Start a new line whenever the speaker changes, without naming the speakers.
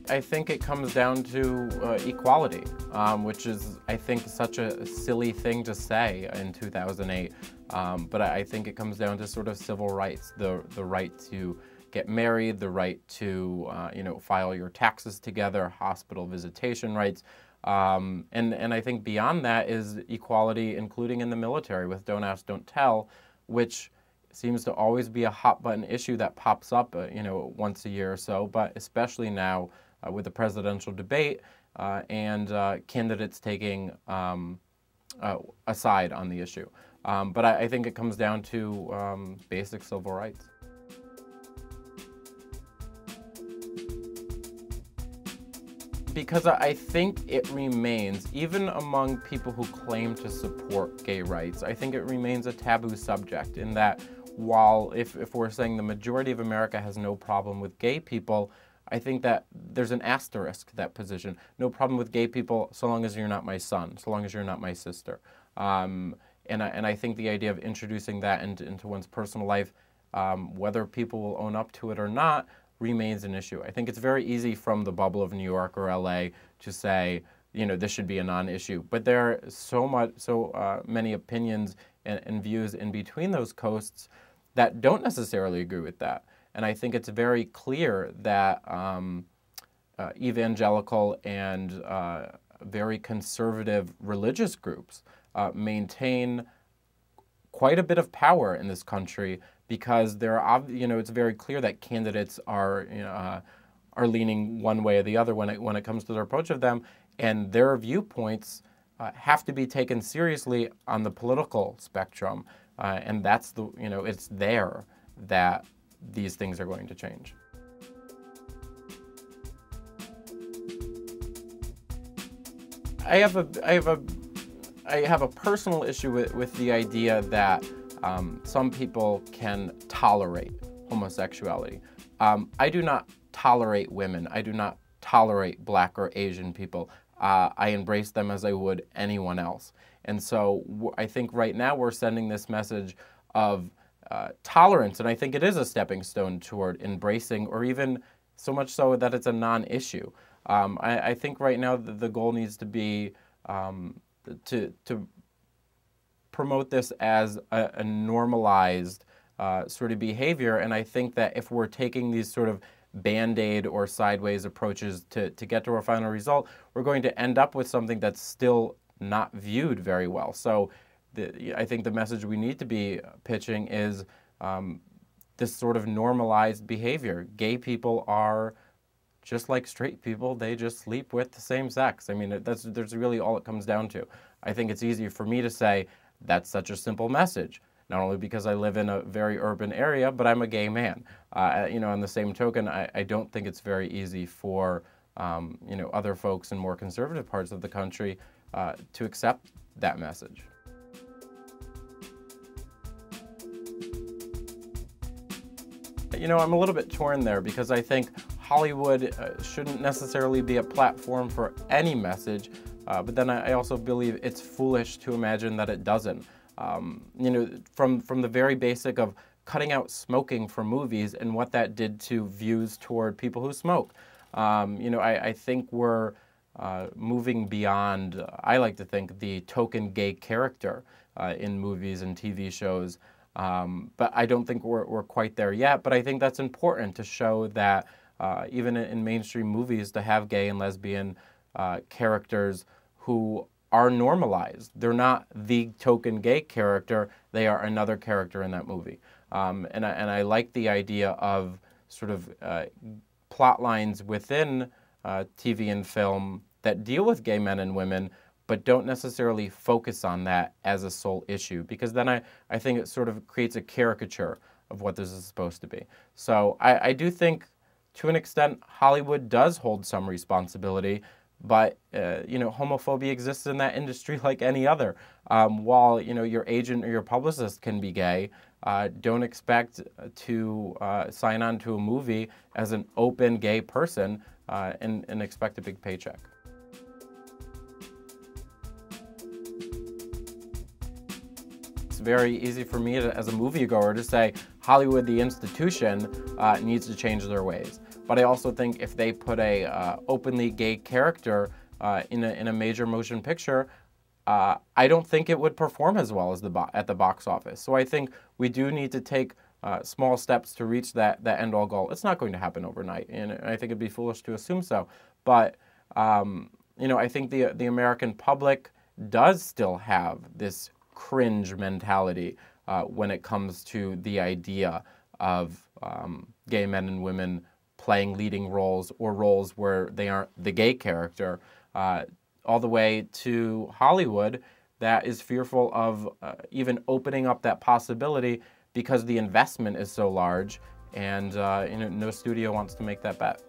I think it comes down to equality, which is, I think, such a silly thing to say in 2008. But I think it comes down to sort of civil rights, the right to get married, the right to file your taxes together, hospital visitation rights. And I think beyond that is equality, including in the military with Don't Ask, Don't Tell, which seems to always be a hot button issue that pops up, once a year or so, but especially now with the presidential debate and candidates taking a side on the issue. But I think it comes down to basic civil rights. Because I think it remains, even among people who claim to support gay rights, I think it remains a taboo subject in that while if we're saying the majority of America has no problem with gay people, I think that there's an asterisk to that position. No problem with gay people so long as you're not my son, so long as you're not my sister. And I think the idea of introducing that into one's personal life, whether people will own up to it or not, remains an issue. I think it's very easy from the bubble of New York or LA to say, this should be a non-issue. But there are so many opinions and views in between those coasts that don't necessarily agree with that. And I think it's very clear that evangelical and very conservative religious groups maintain quite a bit of power in this country because it's very clear that candidates are leaning one way or the other when it comes to their approach of them, and their viewpoints have to be taken seriously on the political spectrum, and that's it's there that these things are going to change. I have a personal issue with the idea that some people can tolerate homosexuality. I do not tolerate women. I do not tolerate Black or Asian people. I embrace them as I would anyone else. And so I think right now we're sending this message of tolerance, and I think it is a stepping stone toward embracing, or even so much so that it's a non-issue. I think right now the goal needs to be to promote this as a normalized sort of behavior, and I think that if we're taking these sort of Band-Aid or sideways approaches to get to our final result, we're going to end up with something that's still not viewed very well. So I think the message we need to be pitching is this sort of normalized behavior. Gay people are just like straight people, they just sleep with the same sex. I mean, that's really all it comes down to. I think it's easy for me to say that's such a simple message, not only because I live in a very urban area, but I'm a gay man. On the same token, I don't think it's very easy for other folks in more conservative parts of the country to accept that message. I'm a little bit torn there because I think Hollywood shouldn't necessarily be a platform for any message, but then I also believe it's foolish to imagine that it doesn't. From the very basic of cutting out smoking from movies and what that did to views toward people who smoke. I think we're moving beyond, I like to think, the token gay character in movies and TV shows. But I don't think we're quite there yet. But I think that's important to show that even in mainstream movies, to have gay and lesbian characters who are normalized. They're not the token gay character. They are another character in that movie. And I like the idea of sort of plot lines within TV and film that deal with gay men and women, but don't necessarily focus on that as a sole issue, because then I think it sort of creates a caricature of what this is supposed to be. So I do think, to an extent, Hollywood does hold some responsibility, but homophobia exists in that industry like any other. While your agent or your publicist can be gay, don't expect to sign on to a movie as an open gay person and expect a big paycheck. It's very easy for me as a moviegoer to say Hollywood, the institution, needs to change their ways. but I also think if they put a openly gay character in a major motion picture, I don't think it would perform as well as at the box office. So I think we do need to take small steps to reach that end-all goal. It's not going to happen overnight, and I think it'd be foolish to assume so. But you know, I think the American public does still have this cringe mentality when it comes to the idea of gay men and women playing leading roles or roles where they aren't the gay character, all the way to Hollywood that is fearful of even opening up that possibility because the investment is so large, and you know, no studio wants to make that bet.